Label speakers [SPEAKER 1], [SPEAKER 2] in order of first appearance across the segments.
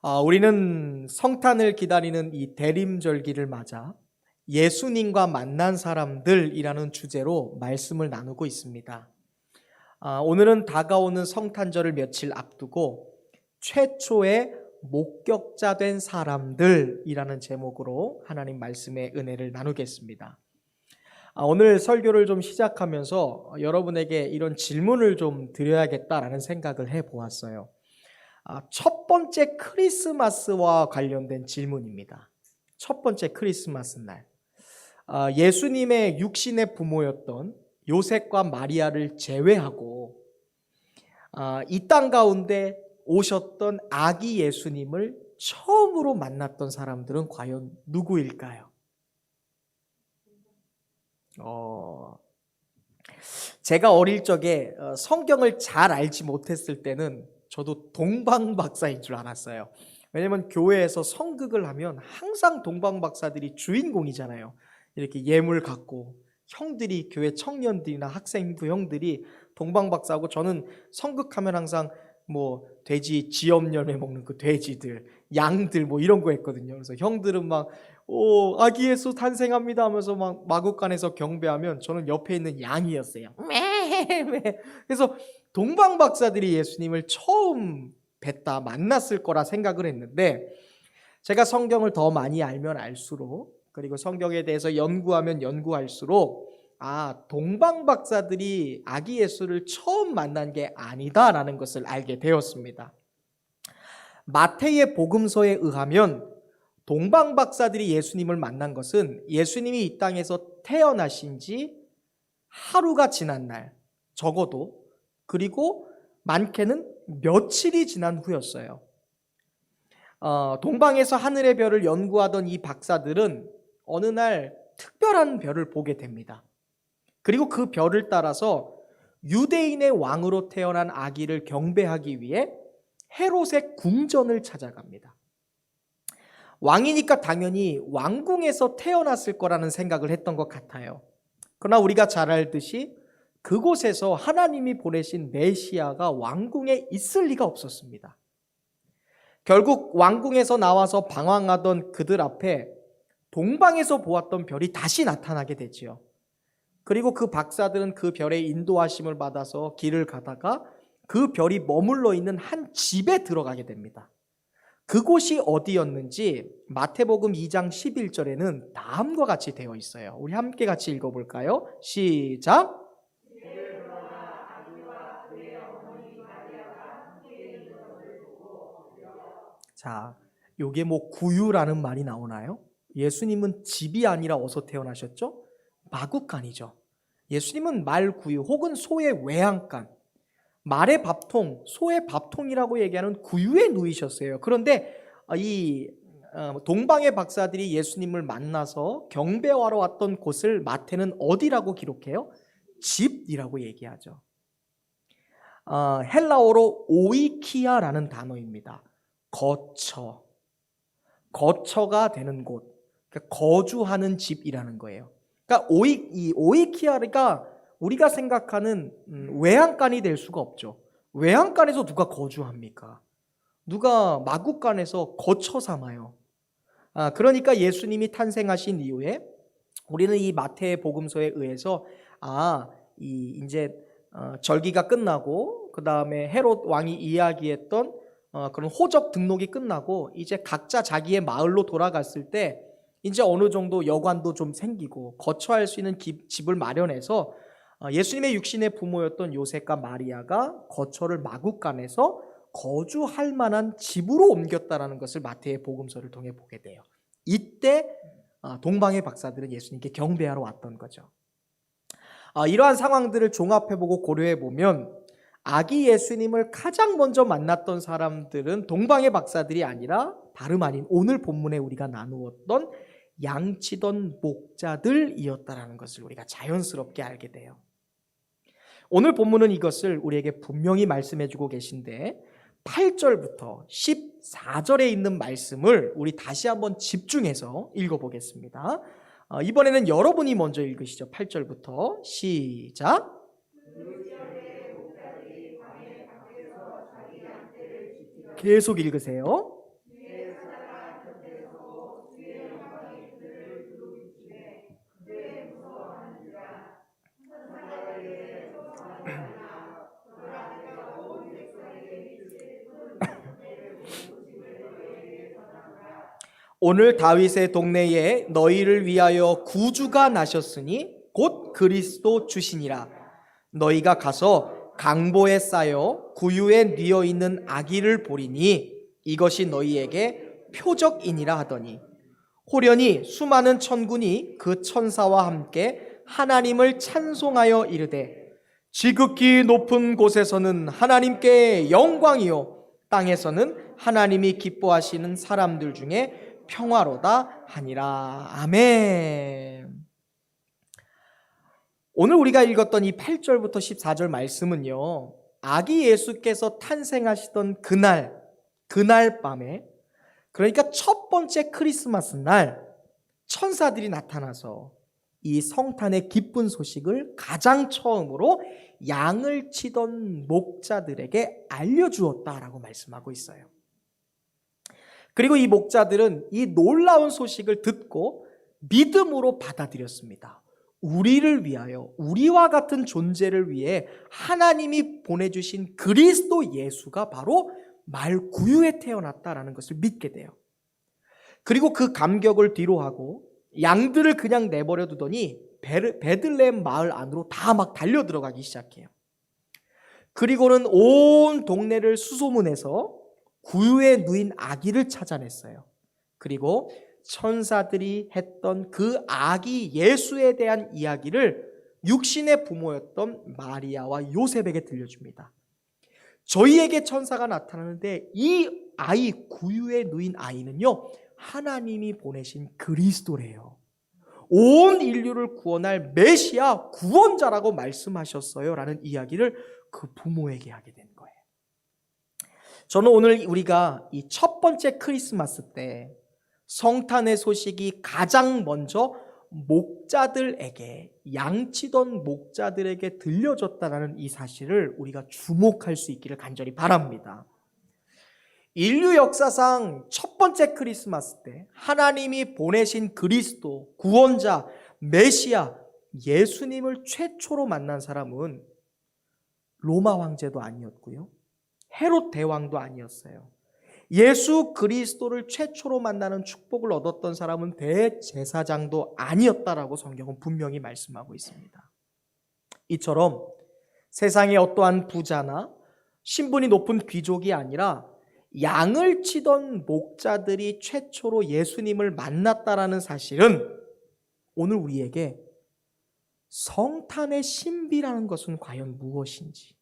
[SPEAKER 1] 우리는 성탄을 기다리는 이 대림절기를 맞아 예수님과 만난 사람들이라는 주제로 말씀을 나누고 있습니다. 오늘은 다가오는 성탄절을 며칠 앞두고 최초의 목격자 된 사람들이라는 제목으로 하나님 말씀의 은혜를 나누겠습니다. 오늘 설교를 좀 시작하면서 여러분에게 이런 질문을 좀 드려야겠다라는 생각을 해보았어요. 첫 번째 크리스마스와 관련된 질문입니다. 첫 번째 크리스마스 날, 예수님의 육신의 부모였던 요셉과 마리아를 제외하고 이 땅 가운데 오셨던 아기 예수님을 처음으로 만났던 사람들은 과연 누구일까요? 제가 어릴 적에 성경을 잘 알지 못했을 때는 저도 동방박사인 줄 알았어요. 왜냐면 교회에서 성극을 하면 항상 동방박사들이 주인공이잖아요. 이렇게 예물 갖고 형들이, 교회 청년들이나 학생부 형들이 동방박사하고, 저는 성극하면 항상 뭐 돼지 지엄 열매 먹는 그 돼지들, 양들 뭐 이런 거 했거든요. 그래서 형들은 막 아기 예수 탄생합니다 하면서 막 마국간에서 경배하면 저는 옆에 있는 양이었어요. 그래서 동방박사들이 예수님을 처음 뵀다, 만났을 거라 생각을 했는데, 제가 성경을 더 많이 알면 알수록, 그리고 성경에 대해서 연구하면 연구할수록 동방박사들이 아기 예수를 처음 만난 게 아니다라는 것을 알게 되었습니다. 마태의 복음서에 의하면 동방박사들이 예수님을 만난 것은 예수님이 이 땅에서 태어나신 지 하루가 지난 날, 적어도, 그리고 많게는 며칠이 지난 후였어요. 동방에서 하늘의 별을 연구하던 이 박사들은 어느 날 특별한 별을 보게 됩니다. 그리고 그 별을 따라서 유대인의 왕으로 태어난 아기를 경배하기 위해 헤롯의 궁전을 찾아갑니다. 왕이니까 당연히 왕궁에서 태어났을 거라는 생각을 했던 것 같아요. 그러나 우리가 잘 알듯이 그곳에서 하나님이 보내신 메시아가 왕궁에 있을 리가 없었습니다. 결국 왕궁에서 나와서 방황하던 그들 앞에 동방에서 보았던 별이 다시 나타나게 되지요. 그리고 그 박사들은 그 별의 인도하심을 받아서 길을 가다가 그 별이 머물러 있는 한 집에 들어가게 됩니다. 그곳이 어디였는지 마태복음 2장 11절에는 다음과 같이 되어 있어요. 우리 함께 같이 읽어볼까요? 시작! 자, 요게 뭐 구유라는 말이 나오나요? 예수님은 집이 아니라 어디서 태어나셨죠? 마구간이죠. 예수님은 말 구유 혹은 소의 외양간, 말의 밥통, 소의 밥통이라고 얘기하는 구유에 누이셨어요. 그런데 이 동방의 박사들이 예수님을 만나서 경배하러 왔던 곳을 마태는 어디라고 기록해요? 집이라고 얘기하죠. 헬라어로 오이키아라는 단어입니다. 거처가 되는 곳, 그러니까 거주하는 집이라는 거예요. 그러니까 오이키아가 우리가 생각하는 외양간이 될 수가 없죠. 외양간에서 누가 거주합니까? 누가 마구간에서 거처 삼아요. 그러니까 예수님이 탄생하신 이후에 우리는 이 마태의 복음서에 의해서 이제 절기가 끝나고 그 다음에 헤롯 왕이 이야기했던 그런 호적 등록이 끝나고 이제 각자 자기의 마을로 돌아갔을 때 이제 어느 정도 여관도 좀 생기고 거처할 수 있는 집을 마련해서 예수님의 육신의 부모였던 요셉과 마리아가 거처를 마구간에서 거주할 만한 집으로 옮겼다라는 것을 마태의 복음서를 통해 보게 돼요. 이때 동방의 박사들은 예수님께 경배하러 왔던 거죠. 이러한 상황들을 종합해보고 고려해보면 아기 예수님을 가장 먼저 만났던 사람들은 동방의 박사들이 아니라 다름 아닌 오늘 본문에 우리가 나누었던 양치던 목자들이었다라는 것을 우리가 자연스럽게 알게 돼요. 오늘 본문은 이것을 우리에게 분명히 말씀해주고 계신데 8절부터 14절에 있는 말씀을 우리 다시 한번 집중해서 읽어보겠습니다. 이번에는 여러분이 먼저 읽으시죠. 8절부터 시작. 계속 읽으세요. 오늘 다윗의 동네에 너희를 위하여 구주가 나셨으니 곧 그리스도 주시니라. 너희가 가서 강보에 쌓여 구유에 뉘어 있는 아기를 보리니 이것이 너희에게 표적이니라 하더니 호련히 수많은 천군이 그 천사와 함께 하나님을 찬송하여 이르되 지극히 높은 곳에서는 하나님께 영광이요 땅에서는 하나님이 기뻐하시는 사람들 중에 평화로다 하니라. 아멘. 오늘 우리가 읽었던 이 8절부터 14절 말씀은요, 아기 예수께서 탄생하시던 그날 밤에, 그러니까 첫 번째 크리스마스 날 천사들이 나타나서 이 성탄의 기쁜 소식을 가장 처음으로 양을 치던 목자들에게 알려주었다라고 말씀하고 있어요. 그리고 이 목자들은 이 놀라운 소식을 듣고 믿음으로 받아들였습니다. 우리를 위하여, 우리와 같은 존재를 위해 하나님이 보내주신 그리스도 예수가 바로 말구유에 태어났다라는 것을 믿게 돼요. 그리고 그 감격을 뒤로하고 양들을 그냥 내버려 두더니 베들레헴 마을 안으로 다 막 달려 들어가기 시작해요. 그리고는 온 동네를 수소문해서 구유에 누인 아기를 찾아냈어요. 그리고 천사들이 했던 그 아기 예수에 대한 이야기를 육신의 부모였던 마리아와 요셉에게 들려줍니다. 저희에게 천사가 나타나는데 이 아이, 구유에 누인 아이는요, 하나님이 보내신 그리스도래요. 온 인류를 구원할 메시아 구원자라고 말씀하셨어요 라는 이야기를 그 부모에게 하게 된 거예요. 저는 오늘 우리가 이 첫 번째 크리스마스 때 성탄의 소식이 가장 먼저 목자들에게, 양치던 목자들에게 들려졌다는 이 사실을 우리가 주목할 수 있기를 간절히 바랍니다. 인류 역사상 첫 번째 크리스마스 때 하나님이 보내신 그리스도, 구원자, 메시아, 예수님을 최초로 만난 사람은 로마 황제도 아니었고요, 헤롯 대왕도 아니었어요. 예수 그리스도를 최초로 만나는 축복을 얻었던 사람은 대제사장도 아니었다라고 성경은 분명히 말씀하고 있습니다. 이처럼 세상의 어떠한 부자나 신분이 높은 귀족이 아니라 양을 치던 목자들이 최초로 예수님을 만났다라는 사실은 오늘 우리에게 성탄의 신비라는 것은 과연 무엇인지,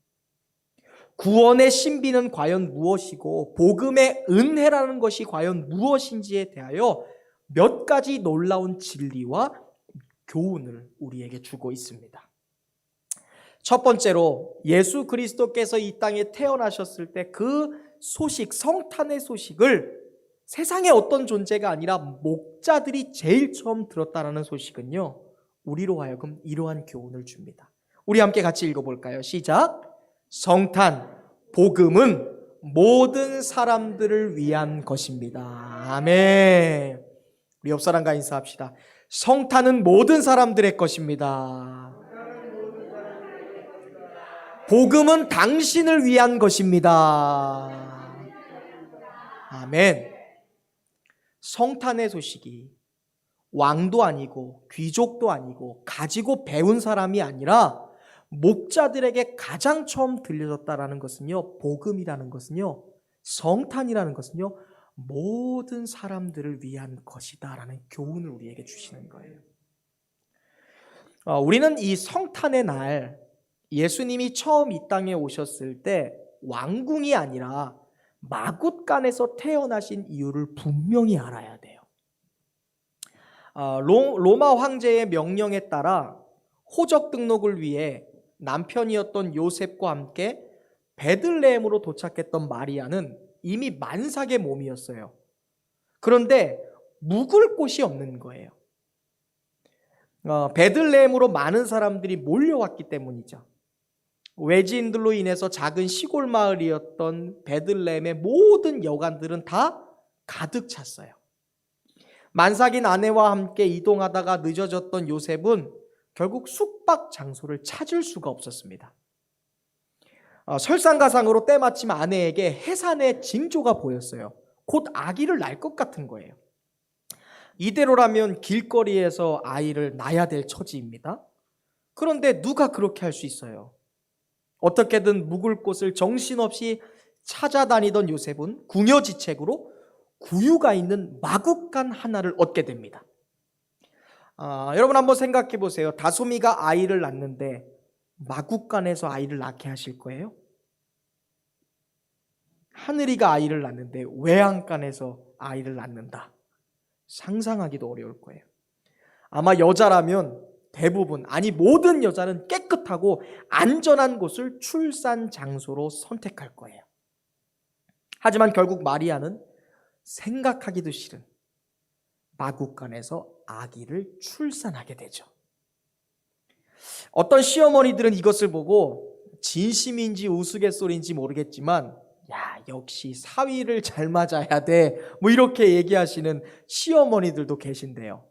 [SPEAKER 1] 구원의 신비는 과연 무엇이고 복음의 은혜라는 것이 과연 무엇인지에 대하여 몇 가지 놀라운 진리와 교훈을 우리에게 주고 있습니다. 첫 번째로 예수 그리스도께서 이 땅에 태어나셨을 때 그 소식, 성탄의 소식을 세상의 어떤 존재가 아니라 목자들이 제일 처음 들었다라는 소식은요, 우리로 하여금 이러한 교훈을 줍니다. 우리 함께 같이 읽어볼까요? 시작. 성탄, 복음은 모든 사람들을 위한 것입니다. 아멘. 우리 옆 사람과 인사합시다. 성탄은 모든 사람들의 것입니다. 복음은 당신을 위한 것입니다. 아멘. 성탄의 소식이 왕도 아니고 귀족도 아니고 가지고 배운 사람이 아니라 목자들에게 가장 처음 들려졌다라는 것은요, 복음이라는 것은요, 성탄이라는 것은요, 모든 사람들을 위한 것이다라는 교훈을 우리에게 주시는 거예요. 우리는 이 성탄의 날, 예수님이 처음 이 땅에 오셨을 때 왕궁이 아니라 마굿간에서 태어나신 이유를 분명히 알아야 돼요. 로마 황제의 명령에 따라 호적 등록을 위해 남편이었던 요셉과 함께 베들레헴으로 도착했던 마리아는 이미 만삭의 몸이었어요. 그런데 묵을 곳이 없는 거예요. 베들레헴으로 많은 사람들이 몰려왔기 때문이죠. 외지인들로 인해서 작은 시골 마을이었던 베들레헴의 모든 여관들은 다 가득 찼어요. 만삭인 아내와 함께 이동하다가 늦어졌던 요셉은 결국 숙박 장소를 찾을 수가 없었습니다. 설상가상으로 때마침 아내에게 해산의 징조가 보였어요. 곧 아기를 낳을 것 같은 거예요. 이대로라면 길거리에서 아이를 낳아야 될 처지입니다. 그런데 누가 그렇게 할 수 있어요? 어떻게든 묵을 곳을 정신없이 찾아다니던 요셉은 궁여지책으로 구유가 있는 마구간 하나를 얻게 됩니다. 여러분 한번 생각해 보세요. 다솜이가 아이를 낳는데 마구간에서 아이를 낳게 하실 거예요? 하늘이가 아이를 낳는데 외양간에서 아이를 낳는다. 상상하기도 어려울 거예요. 아마 여자라면 대부분, 아니 모든 여자는 깨끗하고 안전한 곳을 출산 장소로 선택할 거예요. 하지만 결국 마리아는 생각하기도 싫은 마구간에서 아기를 출산하게 되죠. 어떤 시어머니들은 이것을 보고 진심인지 우스갯소리인지 모르겠지만 야, 역시 사위를 잘 맞아야 돼, 뭐 이렇게 얘기하시는 시어머니들도 계신데요.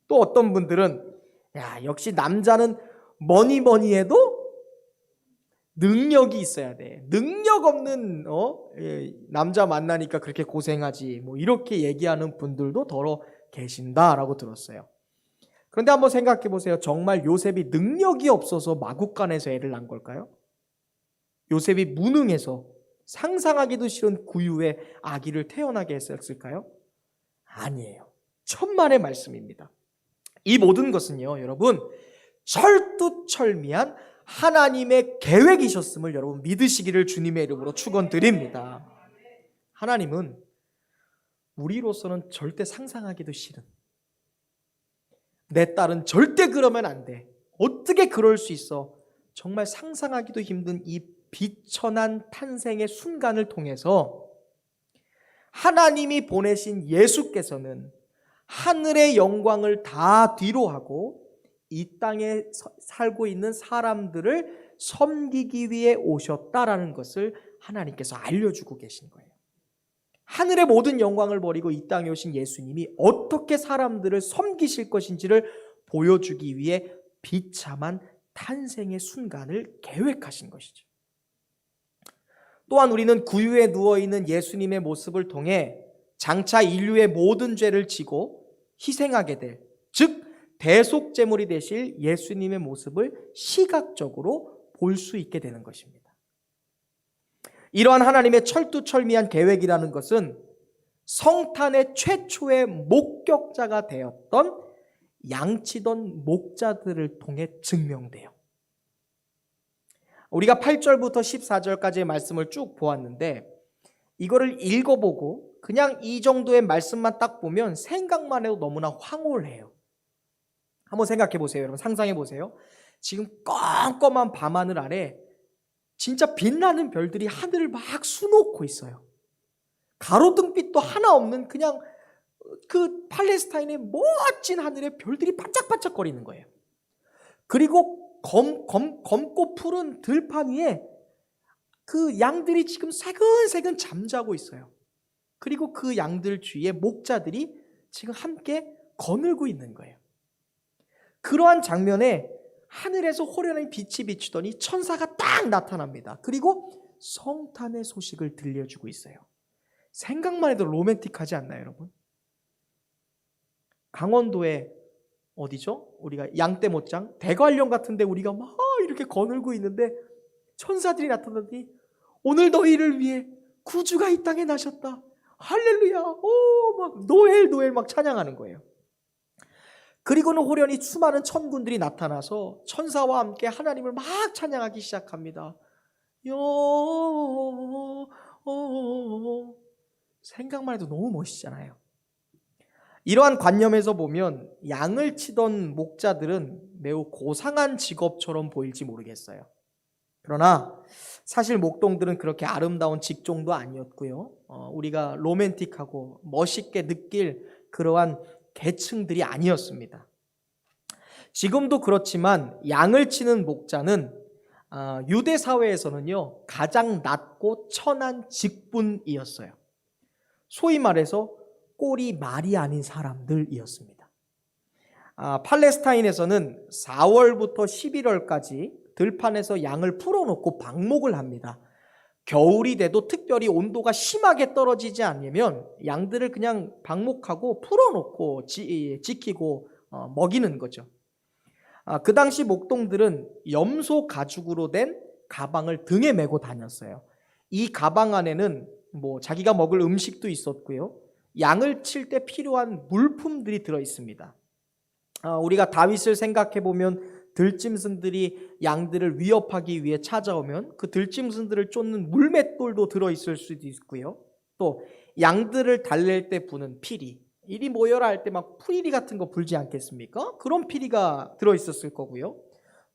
[SPEAKER 1] 또 어떤 분들은 야, 역시 남자는 뭐니 해도 능력이 있어야 돼. 능력 없는 남자 만나니까 그렇게 고생하지, 뭐 이렇게 얘기하는 분들도 더러 계신다라고 들었어요. 그런데 한번 생각해 보세요. 정말 요셉이 능력이 없어서 마구간에서 애를 낳은 걸까요? 요셉이 무능해서 상상하기도 싫은 구유의 아기를 태어나게 했었을까요? 아니에요. 천만의 말씀입니다. 이 모든 것은요, 여러분, 철두철미한 하나님의 계획이셨음을 여러분 믿으시기를 주님의 이름으로 축원드립니다. 하나님은 우리로서는 절대 상상하기도 싫은, 내 딸은 절대 그러면 안 돼, 어떻게 그럴 수 있어, 정말 상상하기도 힘든 이 비천한 탄생의 순간을 통해서 하나님이 보내신 예수께서는 하늘의 영광을 다 뒤로하고 이 땅에 살고 있는 사람들을 섬기기 위해 오셨다라는 것을 하나님께서 알려주고 계신 거예요. 하늘의 모든 영광을 버리고 이 땅에 오신 예수님이 어떻게 사람들을 섬기실 것인지를 보여주기 위해 비참한 탄생의 순간을 계획하신 것이죠. 또한 우리는 구유에 누워있는 예수님의 모습을 통해 장차 인류의 모든 죄를 지고 희생하게 될, 즉 대속제물이 되실 예수님의 모습을 시각적으로 볼 수 있게 되는 것입니다. 이러한 하나님의 철두철미한 계획이라는 것은 성탄의 최초의 목격자가 되었던 양치던 목자들을 통해 증명돼요. 우리가 8절부터 14절까지의 말씀을 쭉 보았는데 이거를 읽어보고 그냥 이 정도의 말씀만 딱 보면 생각만 해도 너무나 황홀해요. 한번 생각해 보세요. 여러분 상상해 보세요. 지금 껌껌한 밤하늘 아래 진짜 빛나는 별들이 하늘을 막 수놓고 있어요. 가로등빛도 하나 없는 그냥 그 팔레스타인의 멋진 하늘에 별들이 반짝반짝거리는 거예요. 그리고 검고 푸른 들판 위에 그 양들이 지금 새근새근 잠자고 있어요. 그리고 그 양들 주위에 목자들이 지금 함께 거늘고 있는 거예요. 그러한 장면에 하늘에서 호련한 빛이 비추더니 천사가 딱 나타납니다. 그리고 성탄의 소식을 들려주고 있어요. 생각만 해도 로맨틱하지 않나요, 여러분? 강원도에 어디죠? 우리가 양떼못장, 대관령 같은데 우리가 막 이렇게 거늘고 있는데 천사들이 나타나더니 오늘 너희를 위해 구주가 이 땅에 나셨다. 할렐루야. 막 노엘 막 찬양하는 거예요. 그리고는 호련히 수많은 천군들이 나타나서 천사와 함께 하나님을 막 찬양하기 시작합니다. 생각만 해도 너무 멋있잖아요. 이러한 관념에서 보면 양을 치던 목자들은 매우 고상한 직업처럼 보일지 모르겠어요. 그러나 사실 목동들은 그렇게 아름다운 직종도 아니었고요. 우리가 로맨틱하고 멋있게 느낄 그러한 계층들이 아니었습니다. 지금도 그렇지만 양을 치는 목자는 유대 사회에서는요 가장 낮고 천한 직분이었어요. 소위 말해서 꼴이 말이 아닌 사람들이었습니다. 팔레스타인에서는 4월부터 11월까지 들판에서 양을 풀어놓고 방목을 합니다. 겨울이 돼도 특별히 온도가 심하게 떨어지지 않으면 양들을 그냥 방목하고 풀어놓고 지키고 먹이는 거죠. 그 당시 목동들은 염소 가죽으로 된 가방을 등에 메고 다녔어요. 이 가방 안에는 자기가 먹을 음식도 있었고요. 양을 칠 때 필요한 물품들이 들어 있습니다. 우리가 다윗을 생각해 보면 들짐승들이 양들을 위협하기 위해 찾아오면 그 들짐승들을 쫓는 물맷돌도 들어있을 수도 있고요. 또 양들을 달랠 때 부는 피리, 이리 모여라 할 때 막 풀이리 같은 거 불지 않겠습니까? 그런 피리가 들어있었을 거고요.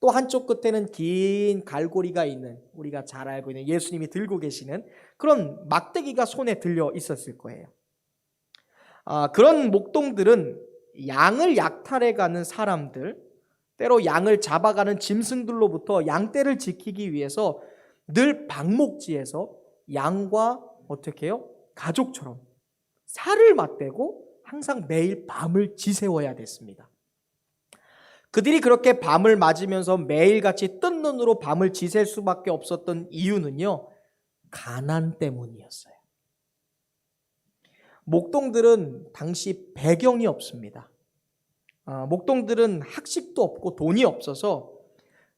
[SPEAKER 1] 또 한쪽 끝에는 긴 갈고리가 있는, 우리가 잘 알고 있는 예수님이 들고 계시는 그런 막대기가 손에 들려 있었을 거예요. 그런 목동들은 양을 약탈해 가는 사람들, 때로 양을 잡아가는 짐승들로부터 양떼를 지키기 위해서 늘 방목지에서 양과 어떻게 해요? 가족처럼 살을 맞대고 항상 매일 밤을 지새워야 됐습니다. 그들이 그렇게 밤을 맞으면서 매일같이 뜬 눈으로 밤을 지샐 수밖에 없었던 이유는요, 가난 때문이었어요. 목동들은 당시 배경이 없습니다. 목동들은 학식도 없고 돈이 없어서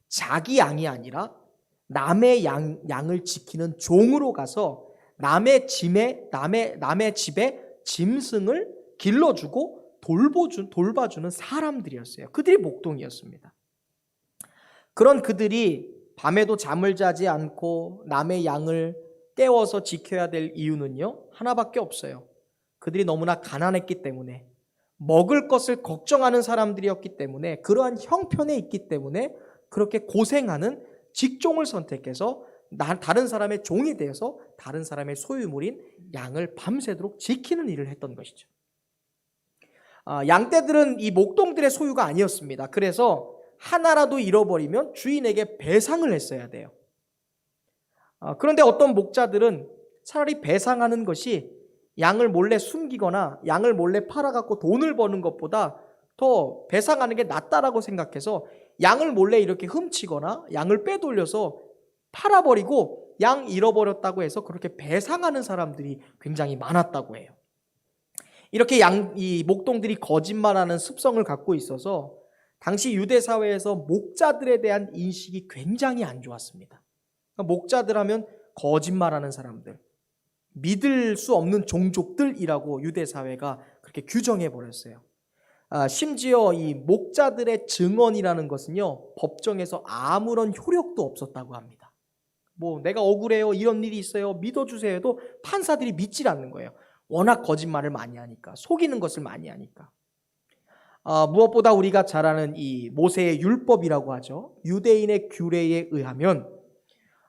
[SPEAKER 1] 자기 양이 아니라 남의 양을 지키는 종으로 가서 남의 집에 짐승을 길러주고 돌봐주는 사람들이었어요. 그들이 목동이었습니다. 그런 그들이 밤에도 잠을 자지 않고 남의 양을 깨워서 지켜야 될 이유는요, 하나밖에 없어요. 그들이 너무나 가난했기 때문에, 먹을 것을 걱정하는 사람들이었기 때문에, 그러한 형편에 있기 때문에 그렇게 고생하는 직종을 선택해서 다른 사람의 종이 되어서 다른 사람의 소유물인 양을 밤새도록 지키는 일을 했던 것이죠. 양떼들은 이 목동들의 소유가 아니었습니다. 그래서 하나라도 잃어버리면 주인에게 배상을 했어야 돼요. 그런데 어떤 목자들은 차라리 배상하는 것이 양을 몰래 숨기거나 양을 몰래 팔아갖고 돈을 버는 것보다 더 배상하는 게 낫다라고 생각해서 양을 몰래 이렇게 훔치거나 양을 빼돌려서 팔아버리고 양 잃어버렸다고 해서 그렇게 배상하는 사람들이 굉장히 많았다고 해요. 이렇게 이 목동들이 거짓말하는 습성을 갖고 있어서 당시 유대 사회에서 목자들에 대한 인식이 굉장히 안 좋았습니다. 그러니까 목자들 하면 거짓말하는 사람들, 믿을 수 없는 종족들이라고 유대 사회가 그렇게 규정해 버렸어요. 심지어 이 목자들의 증언이라는 것은요, 법정에서 아무런 효력도 없었다고 합니다. 내가 억울해요, 이런 일이 있어요, 믿어주세요 해도 판사들이 믿질 않는 거예요. 워낙 거짓말을 많이 하니까, 속이는 것을 많이 하니까. 무엇보다 우리가 잘 아는 이 모세의 율법이라고 하죠. 유대인의 규례에 의하면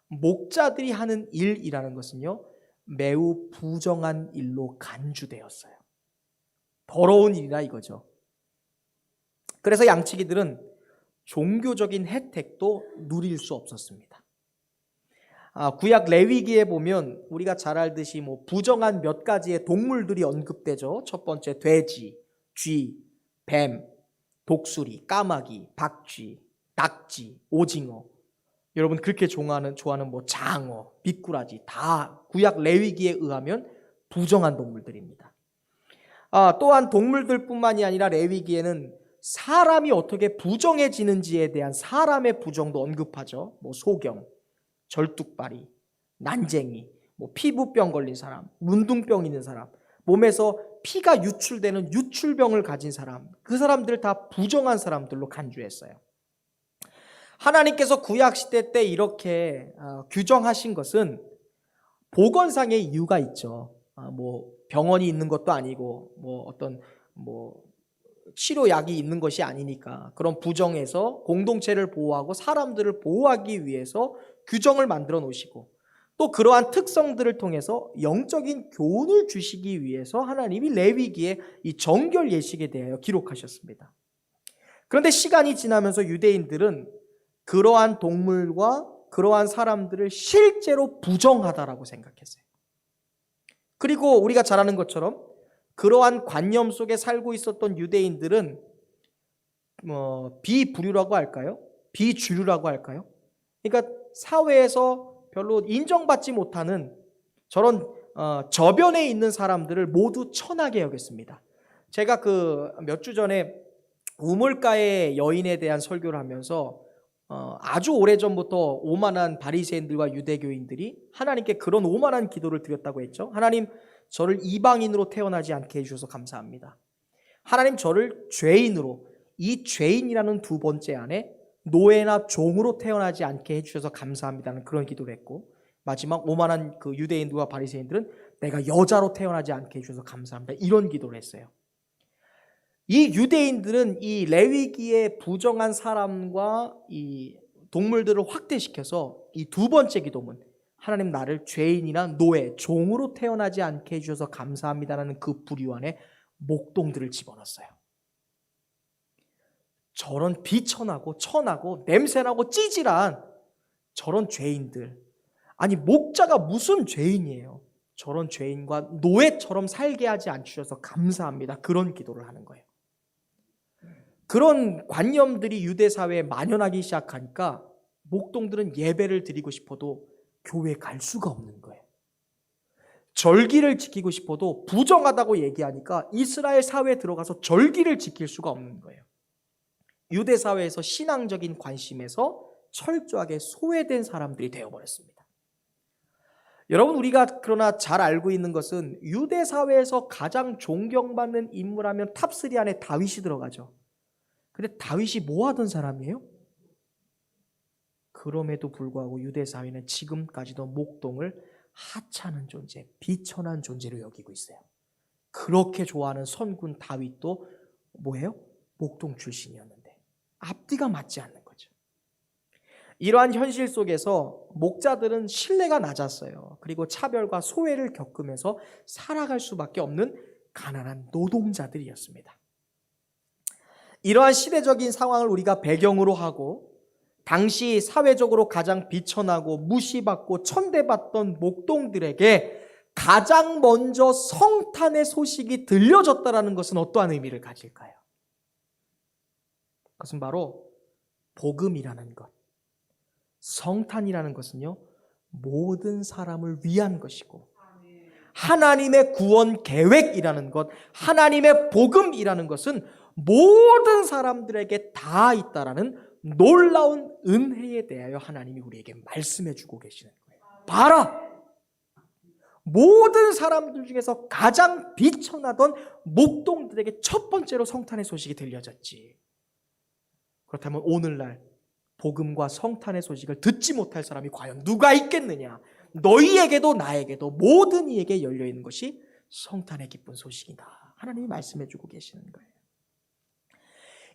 [SPEAKER 1] 목자들이 하는 일이라는 것은요, 매우 부정한 일로 간주되었어요. 더러운 일이라 이거죠. 그래서 양치기들은 종교적인 혜택도 누릴 수 없었습니다. 구약 레위기에 보면 우리가 잘 알듯이 부정한 몇 가지의 동물들이 언급되죠. 첫 번째 돼지, 쥐, 뱀, 독수리, 까마귀, 박쥐, 낙지, 오징어. 여러분 그렇게 좋아하는 장어, 미꾸라지 다 구약 레위기에 의하면 부정한 동물들입니다. 또한 동물들뿐만이 아니라 레위기에는 사람이 어떻게 부정해지는지에 대한 사람의 부정도 언급하죠. 소경, 절뚝발이, 난쟁이, 피부병 걸린 사람, 문둥병 있는 사람, 몸에서 피가 유출되는 유출병을 가진 사람, 그 사람들 다 부정한 사람들로 간주했어요. 하나님께서 구약시대 때 이렇게 규정하신 것은 보건상의 이유가 있죠. 병원이 있는 것도 아니고 어떤 치료약이 있는 것이 아니니까 그런 부정에서 공동체를 보호하고 사람들을 보호하기 위해서 규정을 만들어 놓으시고, 또 그러한 특성들을 통해서 영적인 교훈을 주시기 위해서 하나님이 레위기에 이 정결 예식에 대하여 기록하셨습니다. 그런데 시간이 지나면서 유대인들은 그러한 동물과 그러한 사람들을 실제로 부정하다라고 생각했어요. 그리고 우리가 잘 아는 것처럼 그러한 관념 속에 살고 있었던 유대인들은 비부류라고 할까요? 비주류라고 할까요? 그러니까 사회에서 별로 인정받지 못하는 저런 저변에 있는 사람들을 모두 천하게 여겼습니다. 제가 그 몇 주 전에 우물가의 여인에 대한 설교를 하면서 아주 오래전부터 오만한 바리새인들과 유대교인들이 하나님께 그런 오만한 기도를 드렸다고 했죠. 하나님, 저를 이방인으로 태어나지 않게 해주셔서 감사합니다. 하나님, 저를 죄인으로, 이 죄인이라는 두 번째 안에 노예나 종으로 태어나지 않게 해주셔서 감사합니다는 그런 기도를 했고, 마지막 오만한 그 유대인들과 바리새인들은 내가 여자로 태어나지 않게 해주셔서 감사합니다, 이런 기도를 했어요. 이 유대인들은 이 레위기의 부정한 사람과 이 동물들을 확대시켜서 이 두 번째 기도문, 하나님, 나를 죄인이나 노예, 종으로 태어나지 않게 해주셔서 감사합니다라는 그 부류 안에 목동들을 집어넣었어요. 저런 비천하고 천하고 냄새나고 찌질한 저런 죄인들, 아니 목자가 무슨 죄인이에요. 저런 죄인과 노예처럼 살게 하지 않으셔서 감사합니다, 그런 기도를 하는 거예요. 그런 관념들이 유대 사회에 만연하기 시작하니까 목동들은 예배를 드리고 싶어도 교회에 갈 수가 없는 거예요. 절기를 지키고 싶어도 부정하다고 얘기하니까 이스라엘 사회에 들어가서 절기를 지킬 수가 없는 거예요. 유대 사회에서 신앙적인 관심에서 철저하게 소외된 사람들이 되어버렸습니다. 여러분, 우리가 그러나 잘 알고 있는 것은 유대 사회에서 가장 존경받는 인물하면 탑3 안에 다윗이 들어가죠. 근데 다윗이 뭐 하던 사람이에요? 그럼에도 불구하고 유대 사회는 지금까지도 목동을 하찮은 존재, 비천한 존재로 여기고 있어요. 그렇게 좋아하는 선군 다윗도 뭐예요? 목동 출신이었는데 앞뒤가 맞지 않는 거죠. 이러한 현실 속에서 목자들은 신뢰가 낮았어요. 그리고 차별과 소외를 겪으면서 살아갈 수밖에 없는 가난한 노동자들이었습니다. 이러한 시대적인 상황을 우리가 배경으로 하고 당시 사회적으로 가장 비천하고 무시받고 천대받던 목동들에게 가장 먼저 성탄의 소식이 들려졌다는 것은 어떠한 의미를 가질까요? 그것은 바로 복음이라는 것, 성탄이라는 것은요, 모든 사람을 위한 것이고 하나님의 구원 계획이라는 것, 하나님의 복음이라는 것은 모든 사람들에게 다 있다라는 놀라운 은혜에 대하여 하나님이 우리에게 말씀해 주고 계시는 거예요. 봐라! 모든 사람들 중에서 가장 비천하던 목동들에게 첫 번째로 성탄의 소식이 들려졌지. 그렇다면 오늘날 복음과 성탄의 소식을 듣지 못할 사람이 과연 누가 있겠느냐? 너희에게도 나에게도 모든 이에게 열려있는 것이 성탄의 기쁜 소식이다, 하나님이 말씀해 주고 계시는 거예요.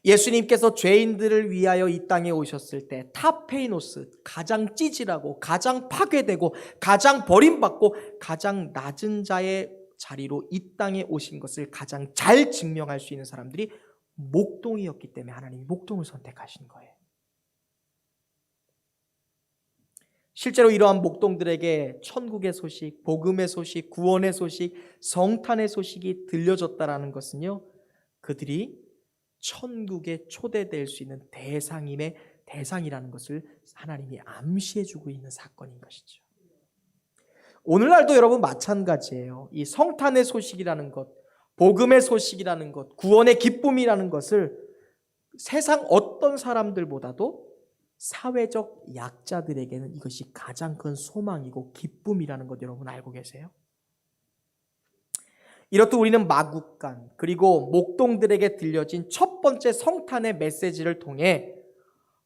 [SPEAKER 1] 예수님께서 죄인들을 위하여 이 땅에 오셨을 때 타페이노스, 가장 찌질하고 가장 파괴되고 가장 버림받고 가장 낮은 자의 자리로 이 땅에 오신 것을 가장 잘 증명할 수 있는 사람들이 목동이었기 때문에 하나님이 목동을 선택하신 거예요. 실제로 이러한 목동들에게 천국의 소식, 복음의 소식, 구원의 소식, 성탄의 소식이 들려졌다는 것은요, 그들이 천국에 초대될 수 있는 대상이라는 것을 하나님이 암시해주고 있는 사건인 것이죠. 오늘날도 여러분 마찬가지예요. 이 성탄의 소식이라는 것, 복음의 소식이라는 것, 구원의 기쁨이라는 것을 세상 어떤 사람들보다도 사회적 약자들에게는 이것이 가장 큰 소망이고 기쁨이라는 것 여러분 알고 계세요? 이렇듯 우리는 마국간 그리고 목동들에게 들려진 첫 번째 성탄의 메시지를 통해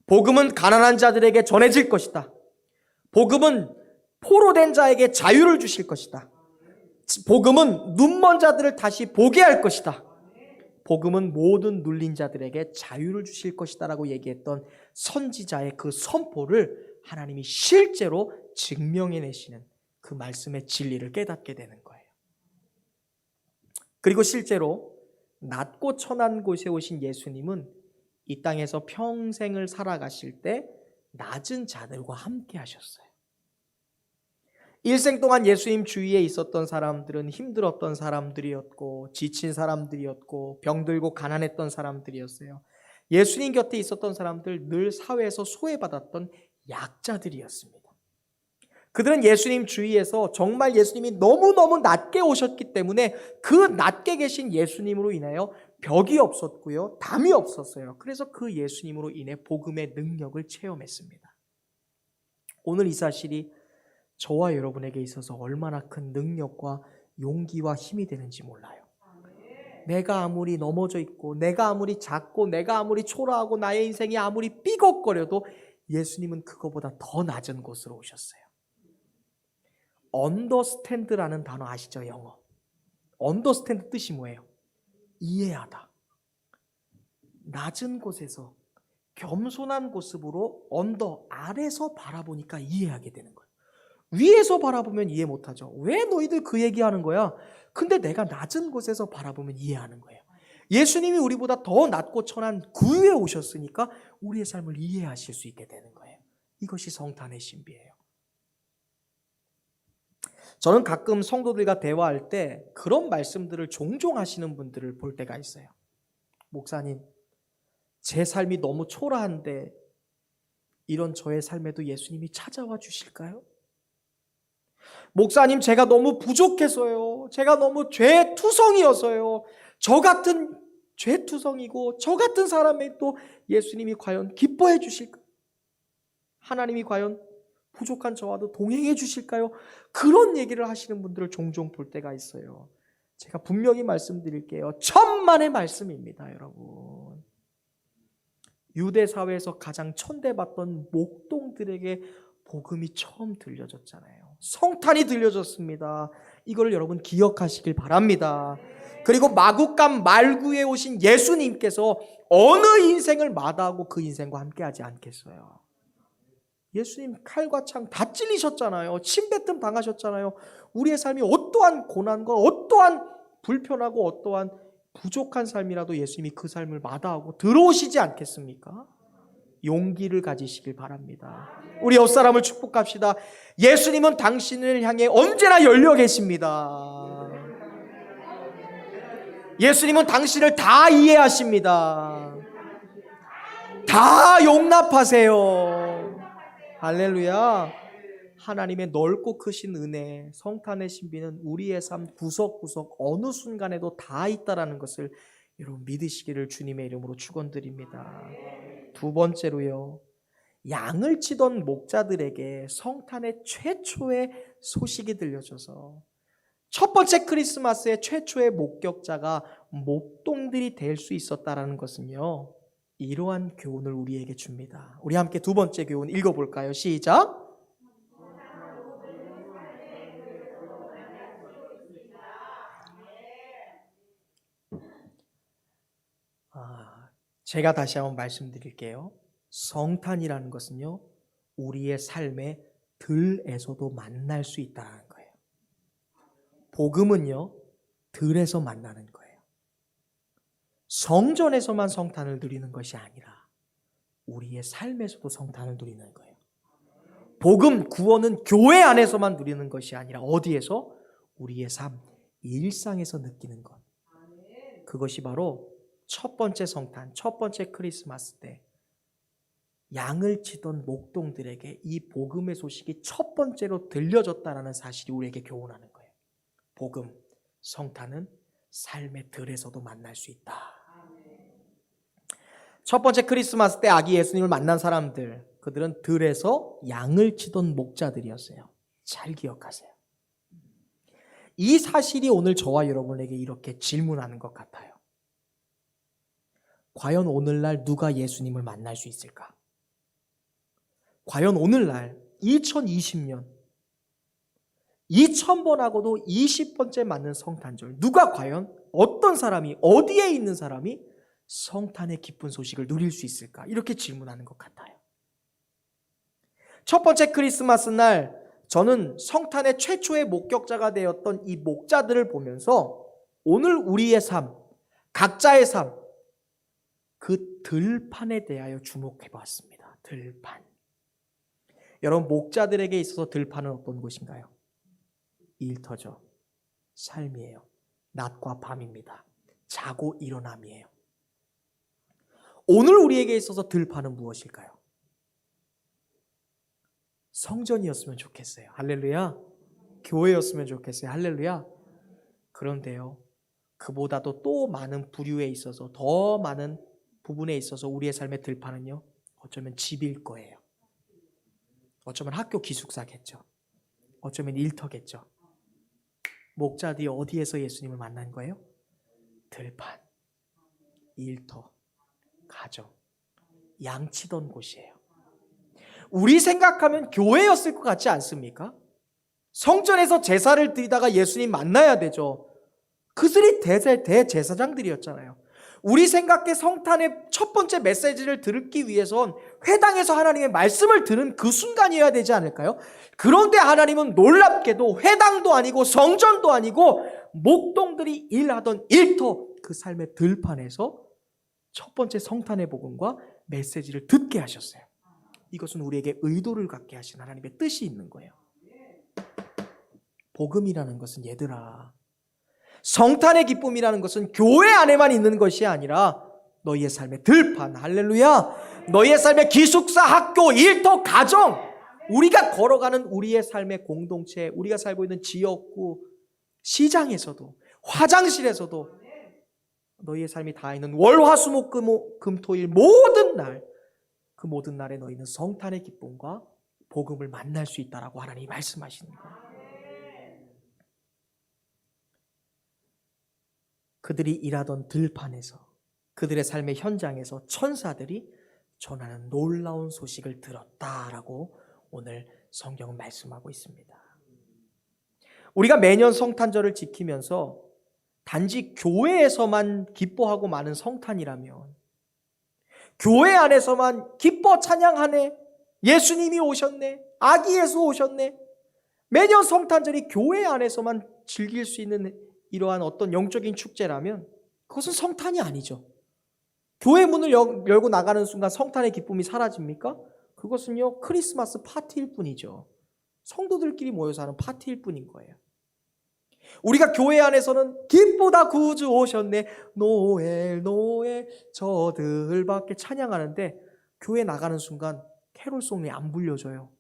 [SPEAKER 1] 복음은 가난한 자들에게 전해질 것이다, 복음은 포로된 자에게 자유를 주실 것이다, 복음은 눈먼 자들을 다시 보게 할 것이다, 복음은 모든 눌린 자들에게 자유를 주실 것이다 라고 얘기했던 선지자의 그 선포를 하나님이 실제로 증명해내시는 그 말씀의 진리를 깨닫게 되는 거예요. 그리고 실제로 낮고 천한 곳에 오신 예수님은 이 땅에서 평생을 살아가실 때 낮은 자들과 함께 하셨어요. 일생 동안 예수님 주위에 있었던 사람들은 힘들었던 사람들이었고 지친 사람들이었고 병들고 가난했던 사람들이었어요. 예수님 곁에 있었던 사람들 늘 사회에서 소외받았던 약자들이었습니다. 그들은 예수님 주위에서 정말 예수님이 너무너무 낮게 오셨기 때문에 그 낮게 계신 예수님으로 인하여 벽이 없었고요, 담이 없었어요. 그래서 그 예수님으로 인해 복음의 능력을 체험했습니다. 오늘 이 사실이 저와 여러분에게 있어서 얼마나 큰 능력과 용기와 힘이 되는지 몰라요. 내가 아무리 넘어져 있고, 내가 아무리 작고, 내가 아무리 초라하고, 나의 인생이 아무리 삐걱거려도 예수님은 그거보다 더 낮은 곳으로 오셨어요. understand라는 단어 아시죠? 영어. understand 뜻이 뭐예요? 이해하다. 낮은 곳에서 겸손한 모습으로 아래서 바라보니까 이해하게 되는 거예요. 위에서 바라보면 이해 못하죠. 왜 너희들 그 얘기하는 거야? 근데 내가 낮은 곳에서 바라보면 이해하는 거예요. 예수님이 우리보다 더 낮고 천한 그 위에 오셨으니까 우리의 삶을 이해하실 수 있게 되는 거예요. 이것이 성탄의 신비예요. 저는 가끔 성도들과 대화할 때 그런 말씀들을 종종 하시는 분들을 볼 때가 있어요. 목사님, 제 삶이 너무 초라한데 이런 저의 삶에도 예수님이 찾아와 주실까요? 목사님, 제가 너무 부족해서요. 제가 너무 죄투성이어서요. 저 같은 죄투성이고 저 같은 사람에 또 예수님이 과연 기뻐해 주실까요? 하나님이 과연 부족한 저와도 동행해 주실까요? 그런 얘기를 하시는 분들을 종종 볼 때가 있어요. 제가 분명히 말씀드릴게요. 천만의 말씀입니다, 여러분. 유대 사회에서 가장 천대받던 목동들에게 복음이 처음 들려졌잖아요. 성탄이 들려졌습니다. 이걸 여러분 기억하시길 바랍니다. 그리고 마국간 말구에 오신 예수님께서 어느 인생을 마다하고 그 인생과 함께하지 않겠어요. 예수님 칼과 창 다 찔리셨잖아요. 침뱉음 당하셨잖아요. 우리의 삶이 어떠한 고난과 어떠한 불편하고 어떠한 부족한 삶이라도 예수님이 그 삶을 마다하고 들어오시지 않겠습니까? 용기를 가지시길 바랍니다. 우리 옆사람을 축복합시다. 예수님은 당신을 향해 언제나 열려 계십니다. 예수님은 당신을 다 이해하십니다. 다 용납하세요. 할렐루야. 하나님의 넓고 크신 은혜, 성탄의 신비는 우리의 삶 구석구석 어느 순간에도 다 있다라는 것을 여러분 믿으시기를 주님의 이름으로 축원드립니다. 두 번째로요, 양을 치던 목자들에게 성탄의 최초의 소식이 들려져서 첫 번째 크리스마스의 최초의 목격자가 목동들이 될 수 있었다라는 것은요, 이러한 교훈을 우리에게 줍니다. 우리 함께 두 번째 교훈 읽어볼까요? 시작. 제가 다시 한번 말씀드릴게요. 성탄이라는 것은요, 우리의 삶의 들에서도 만날 수 있다는 거예요. 복음은요, 들에서 만나는 거예요. 성전에서만 성탄을 누리는 것이 아니라 우리의 삶에서도 성탄을 누리는 거예요. 복음, 구원은 교회 안에서만 누리는 것이 아니라 어디에서? 우리의 삶, 일상에서 느끼는 것. 그것이 바로 첫 번째 성탄, 첫 번째 크리스마스 때 양을 치던 목동들에게 이 복음의 소식이 첫 번째로 들려졌다는 사실이 우리에게 교훈하는 거예요. 복음, 성탄은 삶의 들에서도 만날 수 있다. 첫 번째 크리스마스 때 아기 예수님을 만난 사람들, 그들은 들에서 양을 치던 목자들이었어요. 잘 기억하세요. 이 사실이 오늘 저와 여러분에게 이렇게 질문하는 것 같아요. 과연 오늘날 누가 예수님을 만날 수 있을까? 과연 오늘날 2020년 2000번하고도 20번째 맞는 성탄절, 누가 과연 어떤 사람이, 어디에 있는 사람이 성탄의 기쁜 소식을 누릴 수 있을까? 이렇게 질문하는 것 같아요. 첫 번째 크리스마스 날 저는 성탄의 최초의 목격자가 되었던 이 목자들을 보면서 오늘 우리의 삶, 각자의 삶, 그 들판에 대하여 주목해 봤습니다. 들판. 여러분, 목자들에게 있어서 들판은 어떤 곳인가요? 일터죠. 삶이에요. 낮과 밤입니다. 자고 일어남이에요. 오늘 우리에게 있어서 들판은 무엇일까요? 성전이었으면 좋겠어요. 할렐루야. 교회였으면 좋겠어요. 할렐루야. 그런데요, 그보다도 또 많은 부류에 있어서, 더 많은 부분에 있어서 우리의 삶의 들판은요, 어쩌면 집일 거예요. 어쩌면 학교 기숙사겠죠. 어쩌면 일터겠죠. 목자들이 어디에서 예수님을 만난 거예요? 들판, 일터, 가정, 양치던 곳이에요. 우리 생각하면 교회였을 것 같지 않습니까? 성전에서 제사를 드리다가 예수님 만나야 되죠. 그들이 대제사장들이었잖아요. 우리 생각에 성탄의 첫 번째 메시지를 듣기 위해선 회당에서 하나님의 말씀을 들은 그 순간이어야 되지 않을까요? 그런데 하나님은 놀랍게도 회당도 아니고 성전도 아니고 목동들이 일하던 일터, 그 삶의 들판에서 첫 번째 성탄의 복음과 메시지를 듣게 하셨어요. 이것은 우리에게 의도를 갖게 하신 하나님의 뜻이 있는 거예요. 복음이라는 것은, 얘들아, 성탄의 기쁨이라는 것은 교회 안에만 있는 것이 아니라 너희의 삶의 들판, 할렐루야, 너희의 삶의 기숙사, 학교, 일터, 가정, 우리가 걸어가는 우리의 삶의 공동체, 우리가 살고 있는 지역구, 시장에서도, 화장실에서도, 너희의 삶이 다 있는 월, 화, 수, 목, 금, 토, 일 모든 날, 그 모든 날에 너희는 성탄의 기쁨과 복음을 만날 수 있다라고 하나님이 말씀하시는 거예요. 그들이 일하던 들판에서, 그들의 삶의 현장에서 천사들이 전하는 놀라운 소식을 들었다라고 오늘 성경은 말씀하고 있습니다. 우리가 매년 성탄절을 지키면서 단지 교회에서만 기뻐하고 많은 성탄이라면, 교회 안에서만 기뻐 찬양하네, 예수님이 오셨네, 아기 예수 오셨네, 매년 성탄절이 교회 안에서만 즐길 수 있는 이러한 어떤 영적인 축제라면 그것은 성탄이 아니죠. 교회 문을 열고 나가는 순간 성탄의 기쁨이 사라집니까? 그것은요, 크리스마스 파티일 뿐이죠. 성도들끼리 모여서 하는 파티일 뿐인 거예요. 우리가 교회 안에서는 기쁘다 구주 오셨네, 노엘 노엘 저들밖에 찬양하는데, 교회 나가는 순간 캐롤송이 안 불려져요.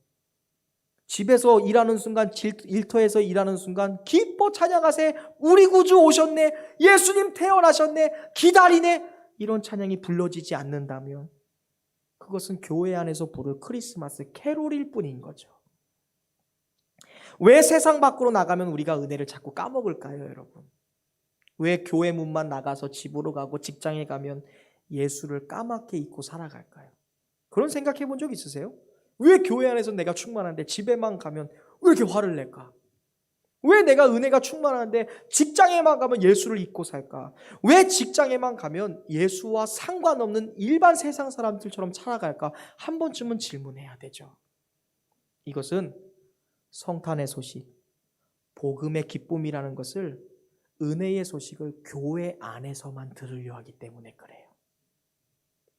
[SPEAKER 1] 집에서 일하는 순간, 일터에서 일하는 순간 기뻐 찬양하세, 우리 구주 오셨네, 예수님 태어나셨네, 기다리네, 이런 찬양이 불러지지 않는다면 그것은 교회 안에서 부를 크리스마스 캐롤일 뿐인 거죠. 왜 세상 밖으로 나가면 우리가 은혜를 자꾸 까먹을까요, 여러분? 왜 교회 문만 나가서 집으로 가고 직장에 가면 예수를 까맣게 잊고 살아갈까요? 그런 생각해 본 적 있으세요? 왜 교회 안에서 내가 충만한데 집에만 가면 왜 이렇게 화를 낼까? 왜 내가 은혜가 충만한데 직장에만 가면 예수를 잊고 살까? 왜 직장에만 가면 예수와 상관없는 일반 세상 사람들처럼 살아갈까? 한 번쯤은 질문해야 되죠. 이것은 성탄의 소식, 복음의 기쁨이라는 것을, 은혜의 소식을 교회 안에서만 들으려 하기 때문에 그래요.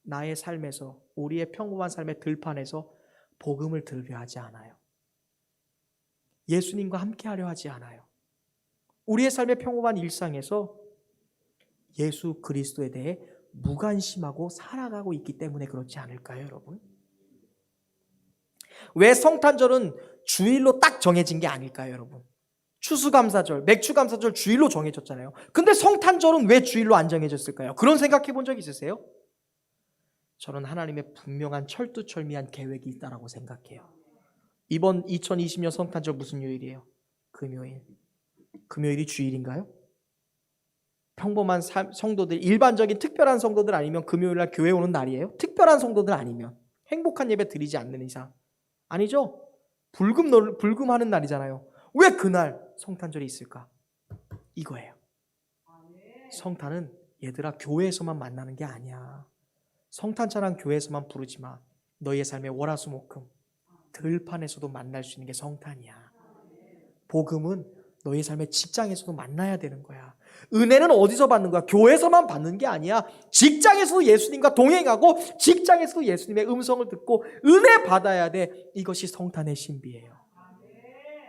[SPEAKER 1] 나의 삶에서, 우리의 평범한 삶의 들판에서 복음을 들으려 하지 않아요. 예수님과 함께 하려 하지 않아요. 우리의 삶의 평범한 일상에서 예수 그리스도에 대해 무관심하고 살아가고 있기 때문에 그렇지 않을까요, 여러분? 왜 성탄절은 주일로 딱 정해진 게 아닐까요, 여러분? 추수감사절, 맥추감사절 주일로 정해졌잖아요. 근데 성탄절은 왜 주일로 안 정해졌을까요? 그런 생각해 본 적 있으세요? 저는 하나님의 분명한 철두철미한 계획이 있다고 생각해요. 이번 2020년 성탄절 무슨 요일이에요? 금요일. 금요일이 주일인가요? 평범한 성도들, 일반적인 특별한 성도들 아니면 금요일날 교회 오는 날이에요? 특별한 성도들 아니면, 행복한 예배 드리지 않는 이상 아니죠? 불금하는 날이잖아요. 왜 그날 성탄절이 있을까? 이거예요. 성탄은, 얘들아, 교회에서만 만나는 게 아니야. 성탄찬양 교회에서만 부르지 마. 너희의 삶의 월화수목금 들판에서도 만날 수 있는 게 성탄이야. 복음은 너희 삶의 직장에서도 만나야 되는 거야. 은혜는 어디서 받는 거야? 교회에서만 받는 게 아니야. 직장에서도 예수님과 동행하고 직장에서도 예수님의 음성을 듣고 은혜 받아야 돼. 이것이 성탄의 신비예요.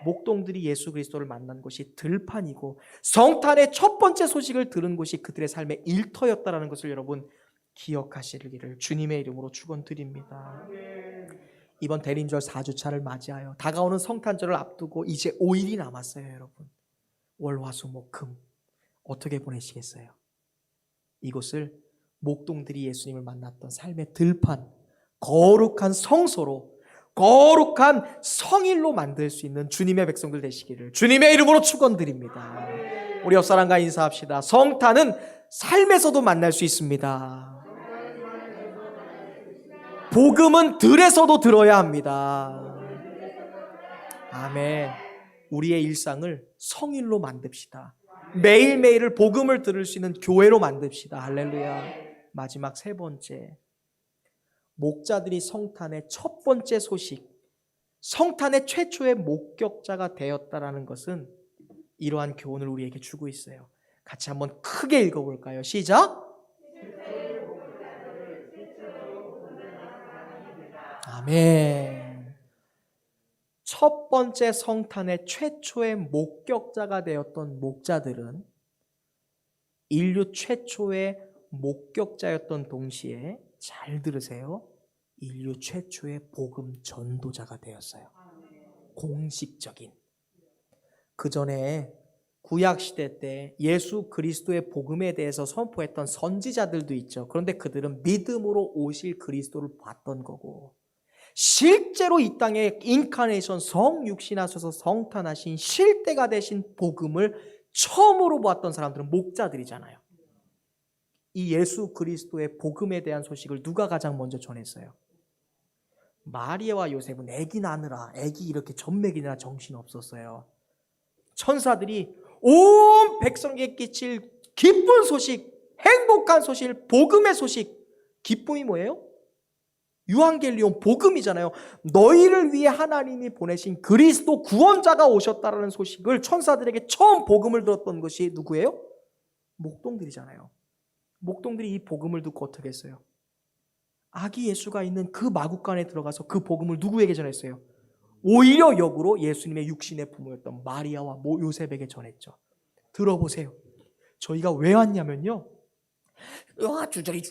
[SPEAKER 1] 목동들이 예수 그리스도를 만난 곳이 들판이고, 성탄의 첫 번째 소식을 들은 곳이 그들의 삶의 일터였다는 것을 여러분 기억하시기를 주님의 이름으로 축원드립니다. 이번 대림절 4주차를 맞이하여 다가오는 성탄절을 앞두고 이제 5일이 남았어요, 여러분. 월, 화, 수, 목, 금 어떻게 보내시겠어요? 이곳을 목동들이 예수님을 만났던 삶의 들판, 거룩한 성소로, 거룩한 성일로 만들 수 있는 주님의 백성들 되시기를 주님의 이름으로 축원드립니다. 우리 옆사람과 인사합시다. 성탄은 삶에서도 만날 수 있습니다. 복음은 들에서도 들어야 합니다. 아멘. 우리의 일상을 성일로 만듭시다. 매일매일을 복음을 들을 수 있는 교회로 만듭시다. 할렐루야. 마지막 세 번째, 목자들이 성탄의 첫 번째 소식, 성탄의 최초의 목격자가 되었다라는 것은 이러한 교훈을 우리에게 주고 있어요. 같이 한번 크게 읽어볼까요? 시작. 아멘. 첫 번째 성탄의 최초의 목격자가 되었던 목자들은 인류 최초의 목격자였던 동시에, 잘 들으세요, 인류 최초의 복음 전도자가 되었어요. 공식적인. 그 전에 구약시대 때 예수 그리스도의 복음에 대해서 선포했던 선지자들도 있죠. 그런데 그들은 믿음으로 오실 그리스도를 봤던 거고, 실제로 이 땅에 인카네이션 성육신하셔서 성탄하신 실대가 되신 복음을 처음으로 보았던 사람들은 목자들이잖아요. 이 예수 그리스도의 복음에 대한 소식을 누가 가장 먼저 전했어요? 마리아와 요셉은 애기 낳느라, 애기 이렇게 젖먹이느라 정신 없었어요. 천사들이 온 백성에게 끼칠 기쁜 소식, 행복한 소식, 복음의 소식. 기쁨이 뭐예요? 유한겔리온, 복음이잖아요. 너희를 위해 하나님이 보내신 그리스도 구원자가 오셨다라는 소식을 천사들에게 처음 복음을 들었던 것이 누구예요? 목동들이잖아요. 목동들이 이 복음을 듣고 어떻게 했어요? 아기 예수가 있는 그 마구간에 들어가서 그 복음을 누구에게 전했어요? 오히려 역으로 예수님의 육신의 부모였던 마리아와 요셉에게 전했죠. 들어보세요. 저희가 왜 왔냐면요, 주저리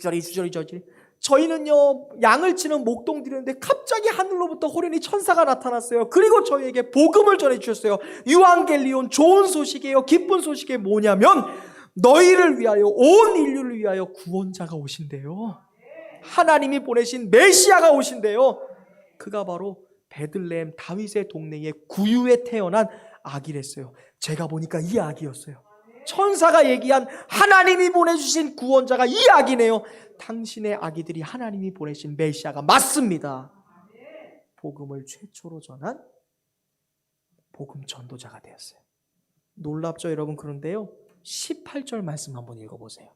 [SPEAKER 1] 저희는요 양을 치는 목동들이었는데 갑자기 하늘로부터 호련히 천사가 나타났어요. 그리고 저희에게 복음을 전해주셨어요. 유한겔리온, 좋은 소식이에요. 기쁜 소식이 뭐냐면 너희를 위하여, 온 인류를 위하여 구원자가 오신대요. 하나님이 보내신 메시아가 오신대요. 그가 바로 베들레헴 다윗의 동네에 구유에 태어난 아기랬어요. 제가 보니까 이 아기였어요. 천사가 얘기한 하나님이 보내주신 구원자가 이 아기네요. 당신의 아기들이 하나님이 보내신 메시아가 맞습니다. 복음을 최초로 전한 복음 전도자가 되었어요. 놀랍죠, 여러분? 그런데요, 18절 말씀 한번 읽어보세요.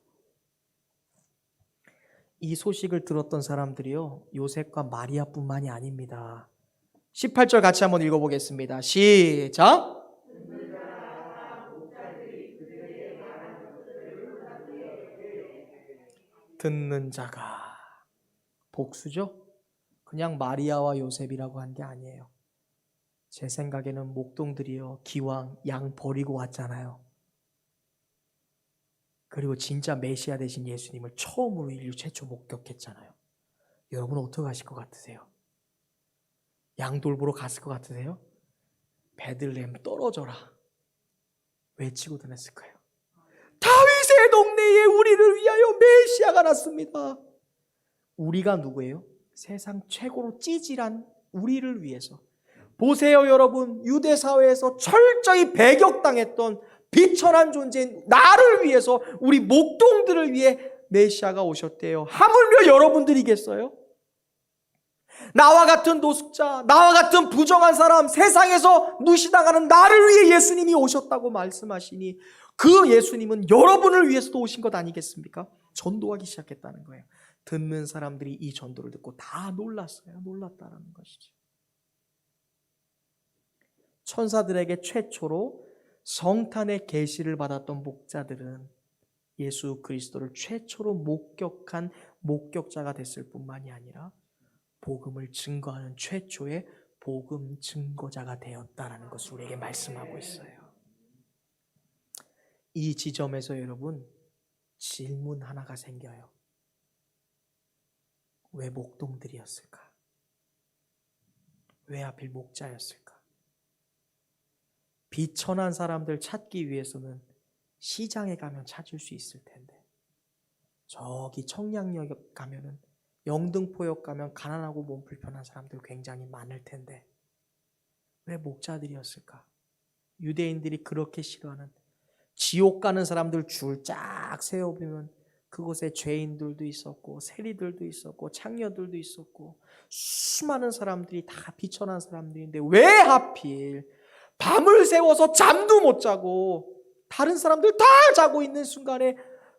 [SPEAKER 1] 이 소식을 들었던 사람들이요, 요셉과 마리아뿐만이 아닙니다. 18절 같이 한번 읽어보겠습니다. 시작. 듣는 자가, 복수죠? 그냥 마리아와 요셉이라고 한 게 아니에요. 제 생각에는 목동들이요, 기왕 양 버리고 왔잖아요. 그리고 진짜 메시아 되신 예수님을 처음으로 인류 최초 목격했잖아요. 여러분은 어떻게 하실 것 같으세요? 양 돌보러 갔을 것 같으세요? 베들레헴 떨어져라 외치고 다녔을까요? 다윗의 동네에 우리를 위하여 메시아가 났습니다. 우리가 누구예요? 세상 최고로 찌질한 우리를 위해서. 보세요, 여러분. 유대 사회에서 철저히 배격당했던 비천한 존재인 나를 위해서, 우리 목동들을 위해 메시아가 오셨대요. 하물며 여러분들이겠어요? 나와 같은 노숙자, 나와 같은 부정한 사람, 세상에서 무시당하는 나를 위해 예수님이 오셨다고 말씀하시니 그 예수님은 여러분을 위해서도 오신 것 아니겠습니까? 전도하기 시작했다는 거예요. 듣는 사람들이 이 전도를 듣고 다 놀랐어요. 놀랐다는 것이죠. 천사들에게 최초로 성탄의 계시를 받았던 목자들은 예수 그리스도를 최초로 목격한 목격자가 됐을 뿐만이 아니라 복음을 증거하는 최초의 복음 증거자가 되었다라는 것을 우리에게 말씀하고 있어요. 이 지점에서 여러분, 질문 하나가 생겨요. 왜 목동들이었을까? 왜 하필 목자였을까? 비천한 사람들 찾기 위해서는 시장에 가면 찾을 수 있을 텐데, 저기 청량역 가면은, 영등포역 가면 가난하고 몸 불편한 사람들 굉장히 많을 텐데 왜 목자들이었을까? 유대인들이 그렇게 싫어하는, 지옥 가는 사람들 줄 쫙 세워보면 그곳에 죄인들도 있었고 세리들도 있었고 창녀들도 있었고 수많은 사람들이 다 비천한 사람들인데 왜 하필 밤을 새워서 잠도 못 자고 다른 사람들 다 자고 있는 순간에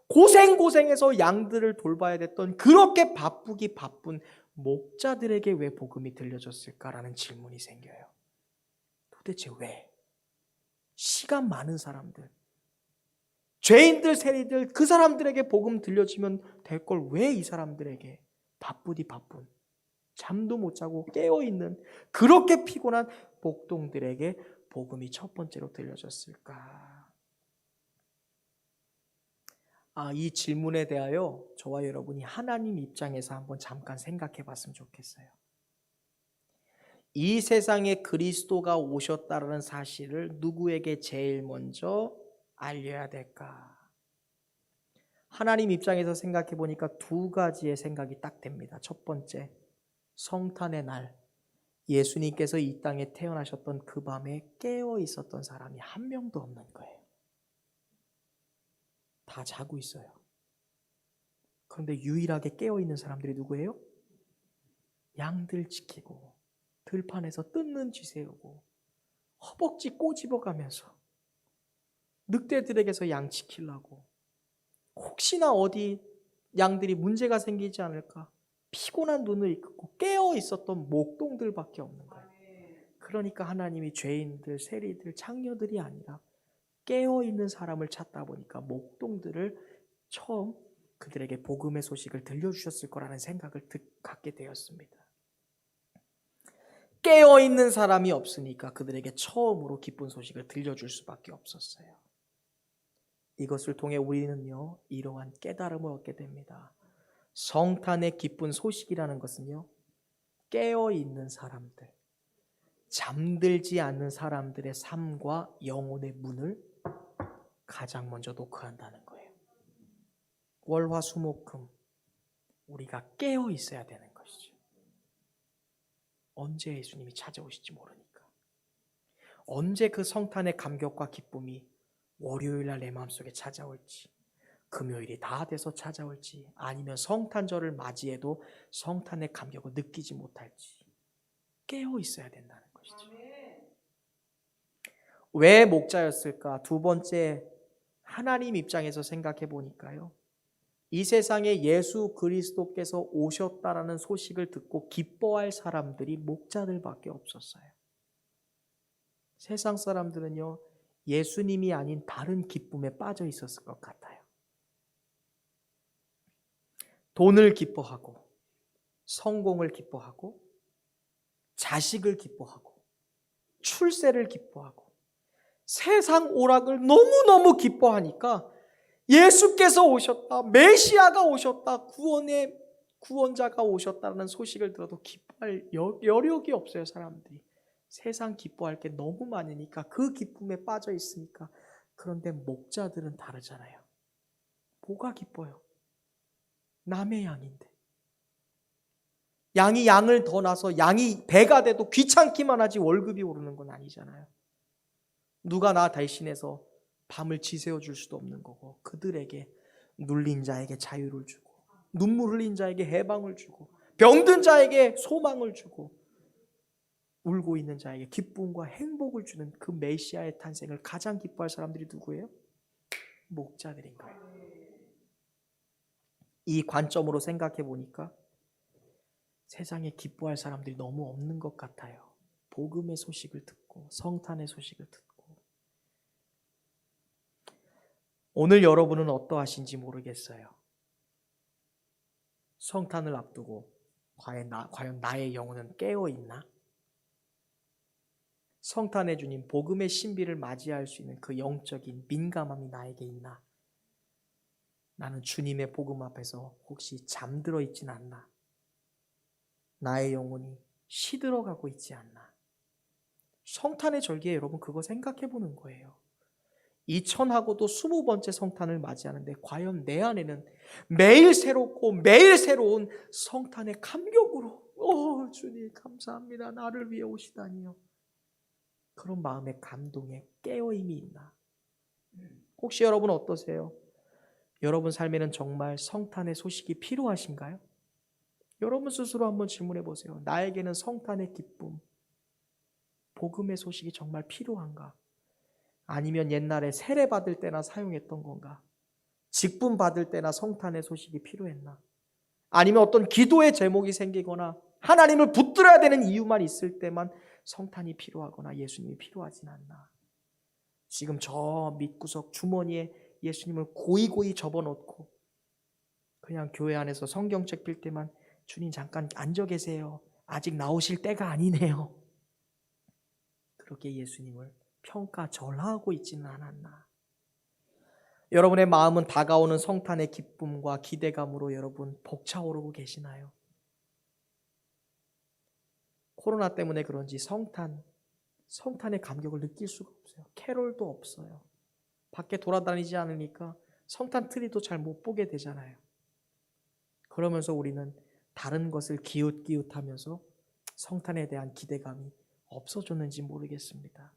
[SPEAKER 1] 고생해서 양들을 돌봐야 됐던 그렇게 바쁘기 바쁜 목자들에게 왜 복음이 들려졌을까라는 질문이 생겨요. 도대체 왜? 시간 많은 사람들, 죄인들, 세리들, 그 사람들에게 복음 들려지면 될 걸 왜 이 사람들에게 바쁘디 바쁜, 잠도 못 자고 깨어있는 그렇게 피곤한 목동들에게 복음이 첫 번째로 들려졌을까? 이 질문에 대하여 저와 여러분이 하나님 입장에서 한번 잠깐 생각해 봤으면 좋겠어요. 이 세상에 그리스도가 오셨다는 사실을 누구에게 제일 먼저 알려야 될까? 하나님 입장에서 생각해 보니까 두 가지의 생각이 딱 됩니다. 첫 번째, 성탄의 날 예수님께서 이 땅에 태어나셨던 그 밤에 깨어 있었던 사람이 한 명도 없는 거예요. 다 자고 있어요. 그런데 유일하게 깨어 있는 사람들이 누구예요? 양들 지키고 들판에서 뜯는 쥐 세우고 허벅지 꼬집어가면서 늑대들에게서 양 지키려고, 혹시나 어디 양들이 문제가 생기지 않을까 피곤한 눈을 이끌고 깨어 있었던 목동들밖에 없는 거예요. 그러니까 하나님이 죄인들, 세리들, 창녀들이 아니라 깨어 있는 사람을 찾다 보니까 목동들을 처음 그들에게 복음의 소식을 들려주셨을 거라는 생각을 갖게 되었습니다. 깨어 있는 사람이 없으니까 그들에게 처음으로 기쁜 소식을 들려줄 수밖에 없었어요. 이것을 통해 우리는요, 이러한 깨달음을 얻게 됩니다. 성탄의 기쁜 소식이라는 것은요, 깨어 있는 사람들, 잠들지 않는 사람들의 삶과 영혼의 문을 가장 먼저 노크한다는 거예요. 월화수목금 우리가 깨어 있어야 되는 것이죠. 언제 예수님이 찾아오실지 모르니까, 언제 그 성탄의 감격과 기쁨이 월요일날 내 마음속에 찾아올지, 금요일이 다 돼서 찾아올지, 아니면 성탄절을 맞이해도 성탄의 감격을 느끼지 못할지 깨어 있어야 된다는 것이죠. 왜 목자였을까? 두 번째, 하나님 입장에서 생각해 보니까요, 이 세상에 예수 그리스도께서 오셨다라는 소식을 듣고 기뻐할 사람들이 목자들밖에 없었어요. 세상 사람들은요, 예수님이 아닌 다른 기쁨에 빠져 있었을 것 같아요. 돈을 기뻐하고, 성공을 기뻐하고, 자식을 기뻐하고, 출세를 기뻐하고, 세상 오락을 너무너무 기뻐하니까 예수께서 오셨다, 메시아가 오셨다, 구원자가 오셨다는 소식을 들어도 기뻐할 여력이 없어요. 사람들이 세상 기뻐할 게 너무 많으니까, 그 기쁨에 빠져 있으니까. 그런데 목자들은 다르잖아요. 뭐가 기뻐요? 남의 양인데, 양이 양을 더 낳아서 양이 배가 돼도 귀찮기만 하지 월급이 오르는 건 아니잖아요. 누가 나 대신해서 밤을 지새워 줄 수도 없는 거고, 그들에게 눌린 자에게 자유를 주고, 눈물 흘린 자에게 해방을 주고, 병든 자에게 소망을 주고, 울고 있는 자에게 기쁨과 행복을 주는 그 메시아의 탄생을 가장 기뻐할 사람들이 누구예요? 목자들인 거예요. 이 관점으로 생각해 보니까 세상에 기뻐할 사람들이 너무 없는 것 같아요. 복음의 소식을 듣고, 성탄의 소식을 듣고. 오늘 여러분은 어떠하신지 모르겠어요. 성탄을 앞두고 과연 나의 영혼은 깨어 있나? 성탄의 주님, 복음의 신비를 맞이할 수 있는 그 영적인 민감함이 나에게 있나? 나는 주님의 복음 앞에서 혹시 잠들어 있진 않나? 나의 영혼이 시들어가고 있지 않나. 성탄의 절기에 여러분 그거 생각해 보는 거예요. 2000하고도 20번째 성탄을 맞이하는데 과연 내 안에는 매일 새롭고 매일 새로운 성탄의 감격으로 주님 감사합니다. 나를 위해 오시다니요. 그런 마음의 감동에 깨어임이 있나. 혹시 여러분 어떠세요? 여러분 삶에는 정말 성탄의 소식이 필요하신가요? 여러분 스스로 한번 질문해 보세요. 나에게는 성탄의 기쁨, 복음의 소식이 정말 필요한가? 아니면 옛날에 세례 받을 때나 사용했던 건가? 직분 받을 때나 성탄의 소식이 필요했나? 아니면 어떤 기도의 제목이 생기거나 하나님을 붙들어야 되는 이유만 있을 때만 성탄이 필요하거나 예수님이 필요하진 않나? 지금 저 밑구석 주머니에 예수님을 고이고이 접어놓고 그냥 교회 안에서 성경책 펼 때만 주님 잠깐 앉아 계세요. 아직 나오실 때가 아니네요. 그렇게 예수님을 평가절하하고 있지는 않았나. 여러분의 마음은 다가오는 성탄의 기쁨과 기대감으로 여러분 벅차오르고 계시나요? 코로나 때문에 그런지 성탄의 감격을 느낄 수가 없어요. 캐롤도 없어요. 밖에 돌아다니지 않으니까 성탄 트리도 잘 못 보게 되잖아요. 그러면서 우리는 다른 것을 기웃기웃하면서 성탄에 대한 기대감이 없어졌는지 모르겠습니다.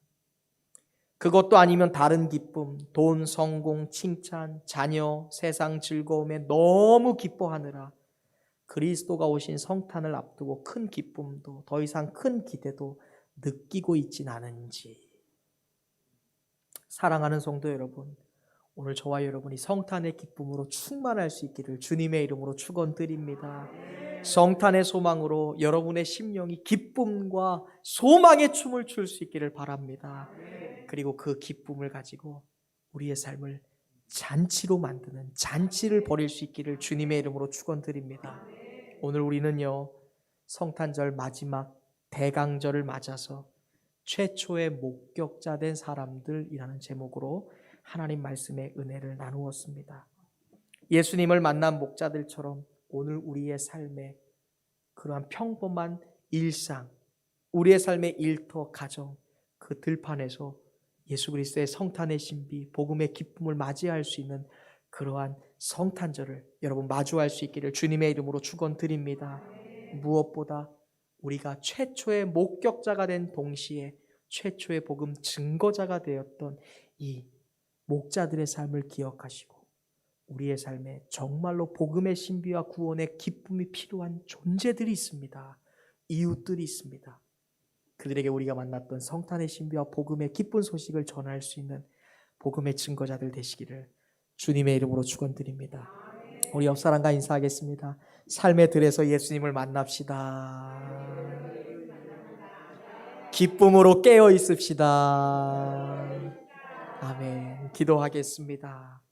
[SPEAKER 1] 그것도 아니면 다른 기쁨, 돈, 성공, 칭찬, 자녀, 세상 즐거움에 너무 기뻐하느라 그리스도가 오신 성탄을 앞두고 큰 기쁨도 더 이상 큰 기대도 느끼고 있진 않은지. 사랑하는 성도 여러분, 오늘 저와 여러분이 성탄의 기쁨으로 충만할 수 있기를 주님의 이름으로 축원드립니다. 성탄의 소망으로 여러분의 심령이 기쁨과 소망의 춤을 출 수 있기를 바랍니다. 그리고 그 기쁨을 가지고 우리의 삶을 잔치로 만드는 잔치를 벌일 수 있기를 주님의 이름으로 축원드립니다. 오늘 우리는요, 성탄절 마지막 대강절을 맞아서 최초의 목격자 된 사람들이라는 제목으로 하나님 말씀의 은혜를 나누었습니다. 예수님을 만난 목자들처럼 오늘 우리의 삶에 그러한 평범한 일상, 우리의 삶의 일터, 가정, 그 들판에서 예수 그리스도의 성탄의 신비, 복음의 기쁨을 맞이할 수 있는 그러한 성탄절을 여러분 마주할 수 있기를 주님의 이름으로 축원드립니다. 무엇보다 우리가 최초의 목격자가 된 동시에 최초의 복음 증거자가 되었던 이 목자들의 삶을 기억하시고 우리의 삶에 정말로 복음의 신비와 구원의 기쁨이 필요한 존재들이 있습니다. 이웃들이 있습니다. 그들에게 우리가 만났던 성탄의 신비와 복음의 기쁜 소식을 전할 수 있는 복음의 증거자들 되시기를 주님의 이름으로 축원드립니다. 우리 옆 사람과 인사하겠습니다. 삶의 들에서 예수님을 만납시다. 기쁨으로 깨어 있읍시다. 아멘. 기도하겠습니다.